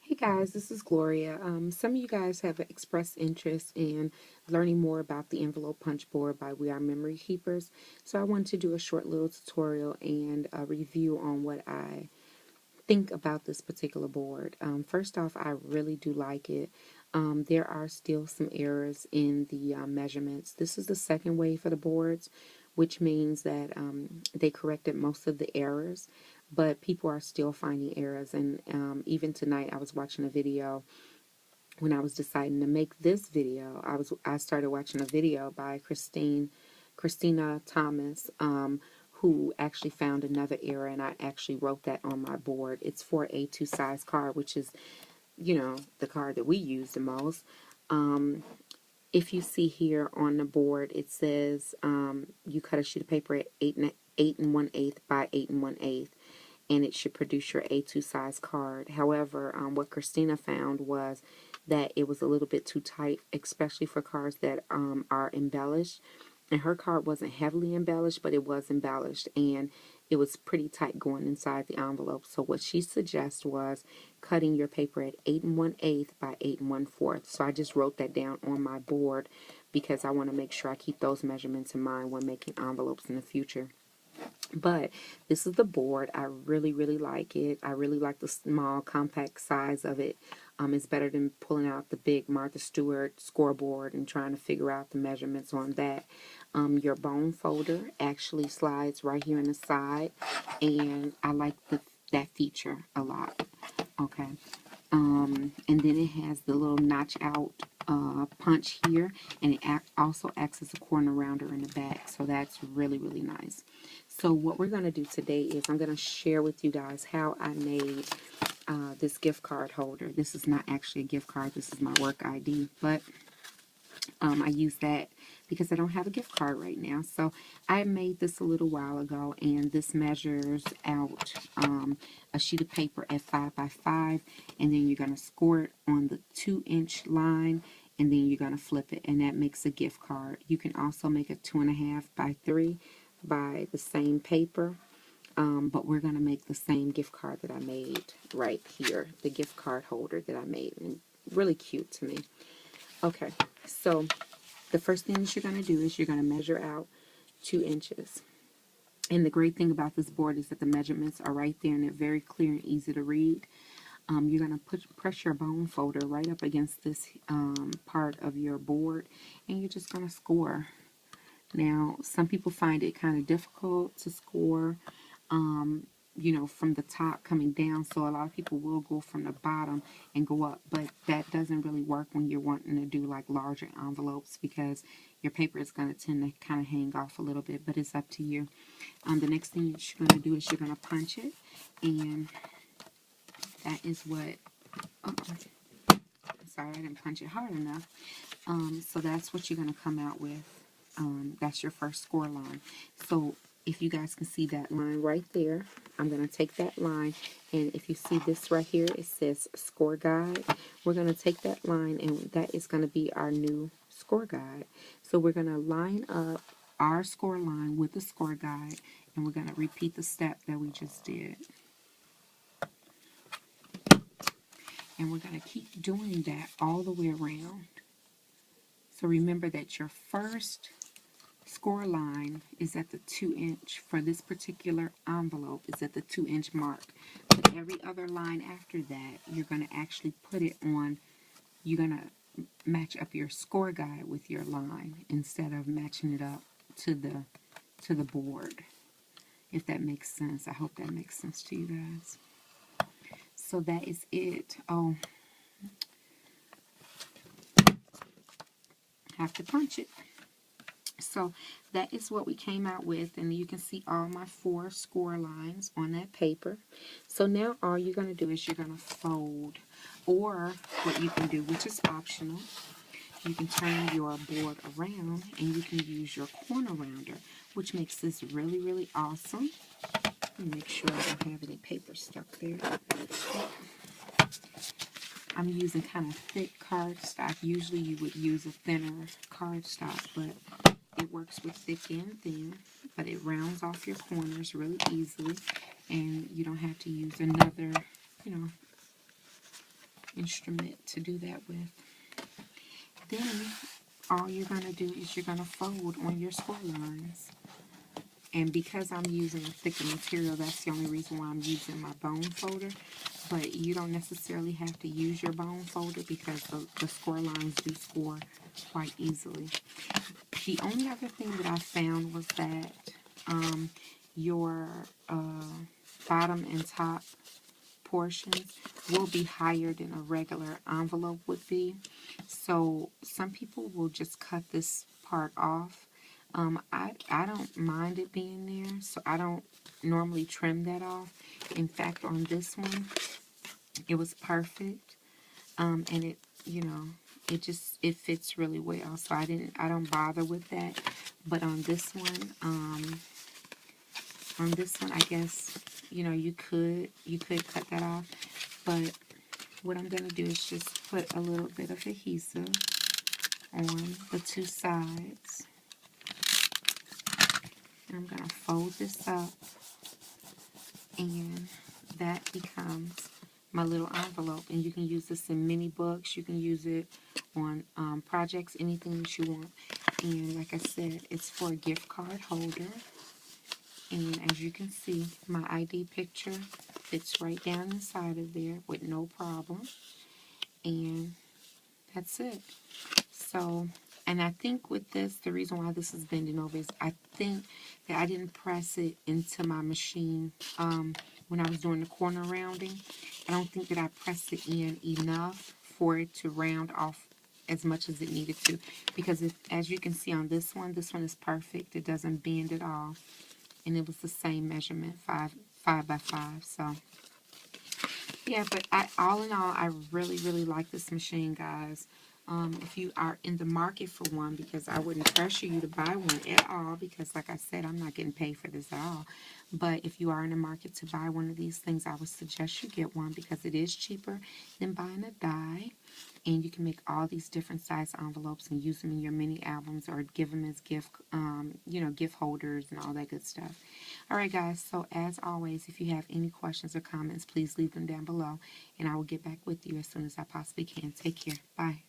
Hey guys, this is Gloria. Some of you guys have expressed interest in learning more about the envelope punch board by We Are Memory Keepers. So I wanted to do a short little tutorial and a review on what I think about this particular board. First off, I really do like it. There are still some errors in the measurements. This is the second wave for the boards, which means that they corrected most of the errors, but people are still finding errors. And even tonight, I was watching a video. When I was deciding to make this video, I started watching a video by Christina Thomas, who actually found another error, and I actually wrote that on my board. It's for A2 size card, which is, the card that we use the most. If you see here on the board, it says you cut a sheet of paper at 8 1/8 by 8 1/8, and it should produce your A2 size card. However, what Christina found was that it was a little bit too tight, especially for cards that are embellished. And her card wasn't heavily embellished, but it was embellished, and it was pretty tight going inside the envelope. So what she suggests was cutting your paper at 8 1/8 by 8 1/4. So I just wrote that down on my board because I want to make sure I keep those measurements in mind when making envelopes in the future. But this is the board. I really, really like it. I really like the small, compact size of it. It's better than pulling out the big Martha Stewart scoreboard and trying to figure out the measurements on that. Your bone folder actually slides right here in the side, and I like that feature a lot. Okay. And then it has the little notch out punch here, and it also acts as a corner rounder in the back, so that's really, really nice. So what we're going to do today is I'm going to share with you guys how I made this gift card holder. This is not actually a gift card, this is my work ID, but I use that because I don't have a gift card right now. So I made this a little while ago, and this measures out a sheet of paper at 5 by 5, and then you're going to score it on the 2-inch line, and then you're going to flip it, and that makes a gift card. You can also make a 2.5 by 3 by the same paper, but we're going to make the same gift card that I made right here, the gift card holder that I made, and really cute to me. Okay, so the first thing that you're going to do is you're going to measure out 2 inches. And the great thing about this board is that the measurements are right there, and they're very clear and easy to read. You're going to press your bone folder right up against this part of your board, and you're just going to score. Now, some people find it kind of difficult to score, from the top coming down, so a lot of people will go from the bottom and go up, but that doesn't really work when you're wanting to do like larger envelopes, because your paper is going to tend to kind of hang off a little bit, but it's up to you. The next thing you're going to do is you're going to punch it, and that is what, sorry, I didn't punch it hard enough. So that's what you're going to come out with. That's your first score line. So if you guys can see that line right there, I'm going to take that line, and if you see this right here, it says score guide. We're going to take that line, and that is going to be our new score guide. So we're going to line up our score line with the score guide, and we're going to repeat the step that we just did. And we're going to keep doing that all the way around. So remember that your first score line is at the 2-inch. For this particular envelope, is at the 2-inch mark. But every other line after that, you're going to actually put it on, you're going to match up your score guide with your line instead of matching it up to the board. If that makes sense. I hope that makes sense to you guys. So that is it. Oh, have to punch it. So that is what we came out with, and you can see all my 4 score lines on that paper. So now all you're going to do is you're going to fold, or what you can do, which is optional, you can turn your board around and you can use your corner rounder, which makes this really, really awesome. Let me make sure I don't have any paper stuck there. I'm using kind of thick cardstock. Usually you would use a thinner cardstock, but it works with thick and thin, but it rounds off your corners really easily, and you don't have to use another, instrument to do that with. Then all you're going to do is you're going to fold on your score lines. And because I'm using a thicker material, that's the only reason why I'm using my bone folder. But you don't necessarily have to use your bone folder because the score lines do score quite easily. The only other thing that I found was that your bottom and top portions will be higher than a regular envelope would be. So some people will just cut this part off. I don't mind it being there, so I don't normally trim that off. In fact, on this one, it was perfect, and it, it fits really well. So I don't bother with that. But on this one, I guess, you could cut that off. But what I'm gonna do is just put a little bit of adhesive on the two sides. And I'm going to fold this up, and that becomes my little envelope. And you can use this in mini books. You can use it on projects, anything that you want. And like I said, it's for a gift card holder. And as you can see, my ID picture fits right down inside of there with no problem. And that's it. So, and I think with this, the reason why this is bending over is I think that I didn't press it into my machine when I was doing the corner rounding. I don't think that I pressed it in enough for it to round off as much as it needed to. Because as you can see on this one is perfect. It doesn't bend at all. And it was the same measurement, 5 by 5. So, yeah, but all in all, I really, really like this machine, guys. If you are in the market for one, because I wouldn't pressure you to buy one at all, because like I said, I'm not getting paid for this at all. But if you are in the market to buy one of these things, I would suggest you get one because it is cheaper than buying a die. And you can make all these different size envelopes and use them in your mini albums or give them as gift, gift holders and all that good stuff. All right, guys. So as always, if you have any questions or comments, please leave them down below, and I will get back with you as soon as I possibly can. Take care. Bye.